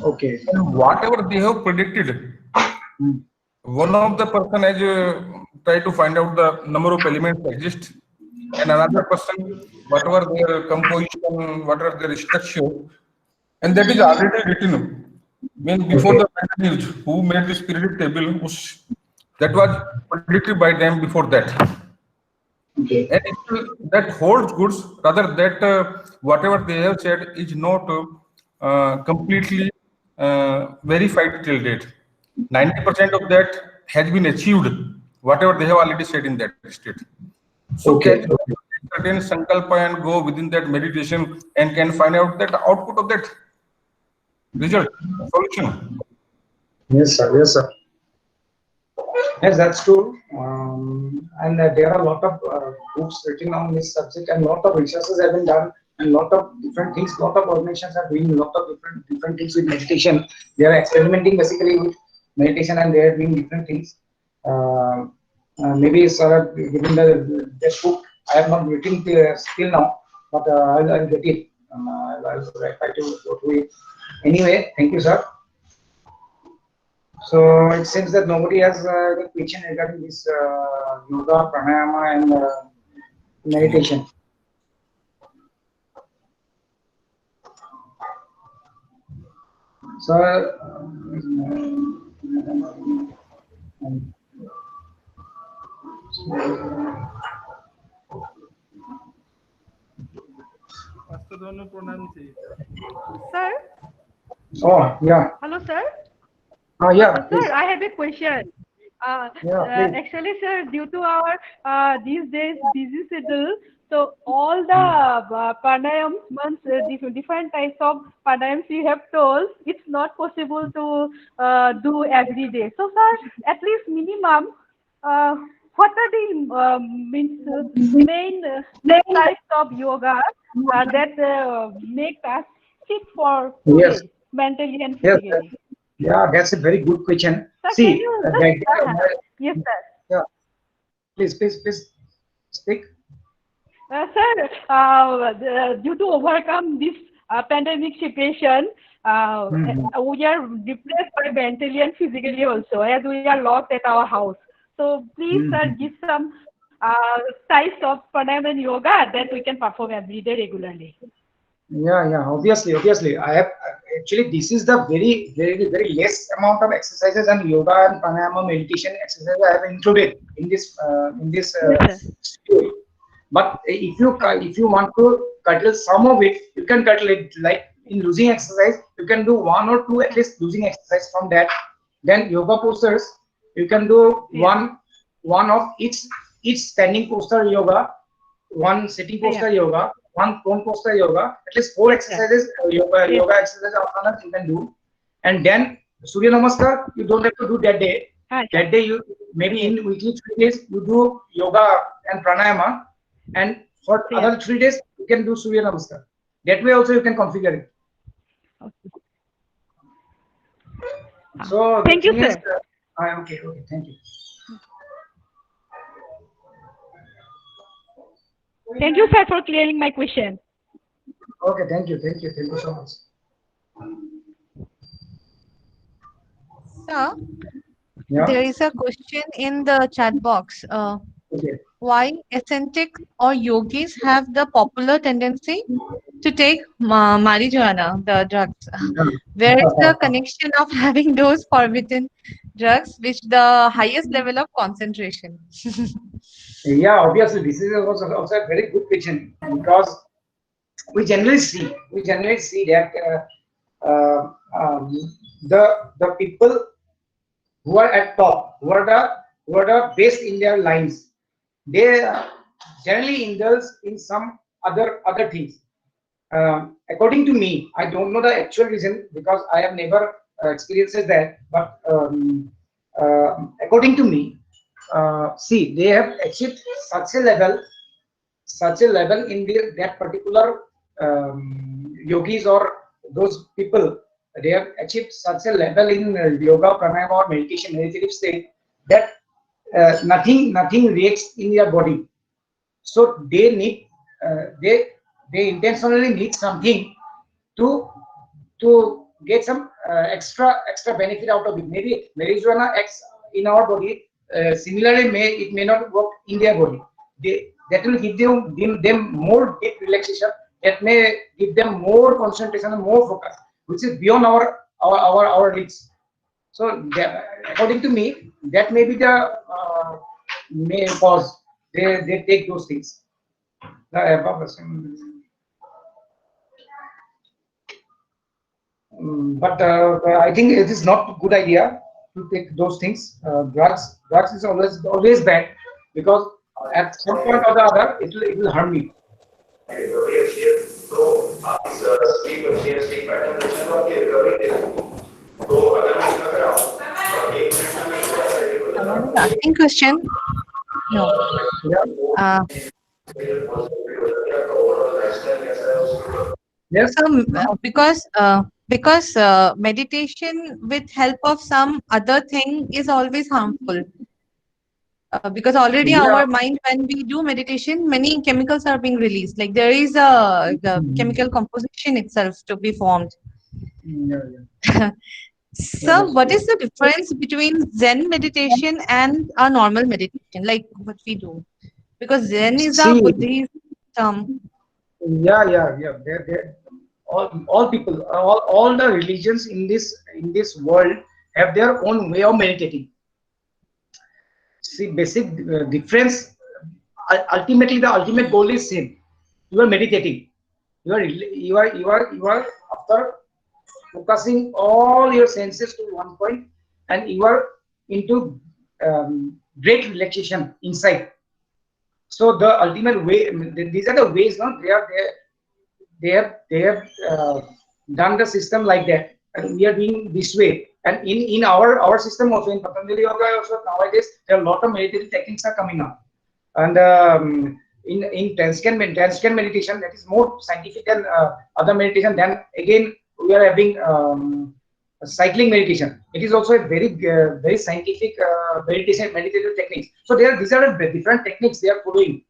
Okay. And whatever they have predicted, one of the person has tried to find out the number of elements exist, and another person, whatever their composition, whatever their structure, and that is already written. When before the Pandanians, who made this periodic table, that was predicted by them before that. Okay. And if that holds good, rather that whatever they have said is not completely verified till date. 90% of that has been achieved, whatever they have already said in that state. So Okay. can you certain sankalpa and go within that meditation and can find out that output of that result, solution. Yes, sir. Yes, sir. Yes, that's true. And there are a lot of books written on this subject, and lot of researches have been done, and lot of different things. Lot of organizations are doing lot of different things with meditation. They are experimenting basically with meditation, and they are doing different things. Maybe sir, given the book, I have not written still now, but I'll get it. I'll try to go through it. Anyway, thank you, sir. So it seems that nobody has a question regarding this yoga, pranayama, and meditation. So, Sir? oh yeah, Hello, sir? yeah. Sir, Please. I have a question. Yeah, please. Actually, sir, due to our these days busy schedule, so all the pranayams, different types of pranayams you have told, it's not possible to do every day. So, sir, at least minimum, what are the main types of yoga that make us fit for Yes. today, mentally and Yes. physically? Yeah, that's a very good question. Sir, can See, you yes, sir. yeah. Please speak. Sir, due to overcome this pandemic situation, we are depressed by mentally and physically also, as we are locked at our house. So please, sir, give some types of pranayama and yoga that we can perform every day regularly. Yeah. Obviously. I have actually, this is the very less amount of exercises and yoga and pranayama meditation exercises I have included in this schedule. But if you want to curtail some of it, you can curtail it. Like in losing exercise, you can do one or two at least losing exercise from that. Then yoga postures, you can do one of each standing posture yoga, one sitting posture yoga, one prone posture yoga. At least 4 exercises yoga exercises asanas you can do. And then Surya Namaskar, you don't have to do that day. That day you maybe in weekly 3 days you do yoga and pranayama, and for other 3 days you can do Surya Namaskar. That way also you can configure it. So thank you, sir. Okay, thank you. Thank you, sir, for clearing my question. Okay, thank you so much. Sir, Yeah. there is a question in the chat box. Okay. Why eccentrics or yogis have the popular tendency to take marijuana, the drugs? Where is the connection of having those forbidden drugs which the highest level of concentration? Yeah, obviously, this is also a very good question, because we generally see that the people who are at top, who are the best in their lines, they generally indulge in some other things. According to me, I don't know the actual reason because I have never experienced that. But according to me, see, they have achieved such a level in that particular yogis or those people. They have achieved such a level in yoga, pranayama, or meditation, meditative state, that nothing reacts in their body. So they need they intentionally need something to get some extra benefit out of it. Maybe marijuana acts in our body similarly, it may not work in their body. that will give them more deep relaxation. That may give them more concentration and more focus, which is beyond our reach. So according to me, that may be the may cause they take those things. But I think it is not a good idea to take those things. Drugs is always bad, because at some point or the other it will harm you. Someone is asking question. No. Uh, Yes. so because meditation with help of some other thing is always harmful. Because already Yeah. our mind, when we do meditation, many chemicals are being released. Like there is the chemical composition itself to be formed. Yeah. So, what is the difference between Zen meditation and a normal meditation, like what we do? Because Zen is a See. Buddhist term. Yeah. They're, all people, all the religions in this world have their own way of meditating. See, basic difference. Ultimately, the ultimate goal is same. You are meditating. You are after focusing all your senses to one point, and you are into great relaxation inside. So the ultimate way, these are the ways. No, they have done the system like that, and we are doing this way. And in our system also, in Patanjali Yoga also, nowadays there are a lot of meditative techniques are coming up. And in TenScan meditation, that is more scientific than other meditation. Then again, we are having cycling meditation. It is also a very scientific meditative techniques. So these are the different techniques they are following.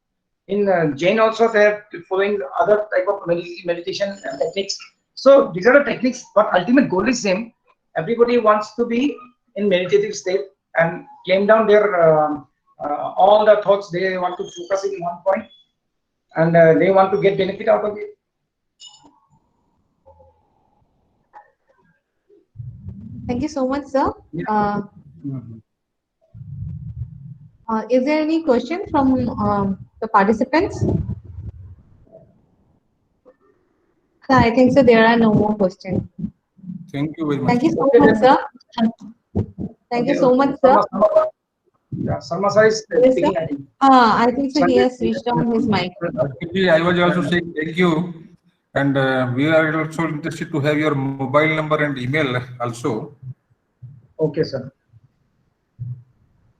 In Jain also, they are following other type of meditation techniques. So these are the techniques, but ultimate goal is same. Everybody wants to be in meditative state and calm down their all the thoughts. They want to focus in one point, and they want to get benefit out of it. Thank you so much, sir. Yeah. Is there any question from the participants? I think so. There are no more questions. Thank you very much. Thank you so much, sir. Thank you so much, sir. Yeah, Sarma sir is Yes, speaking, sir. I think. I think so. He has switched on his mic. Actually, I was also saying thank you, and we are also interested to have your mobile number and email also. Okay, sir.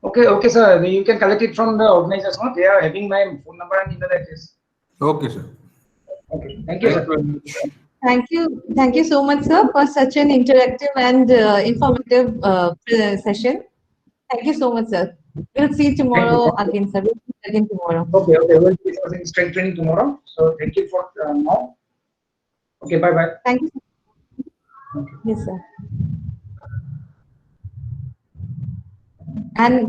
Okay, sir. You can collect it from the organizers. No? They are having my phone number and email address. Okay, sir. Okay, thank you, sir. Thank you so much, sir, for such an interactive and informative session. Thank you so much, sir. We'll see you tomorrow again, sir. We'll see you again tomorrow. Okay. We'll be discussing strength training tomorrow. So thank you for now. Okay, bye. Thank you. Yes, sir. And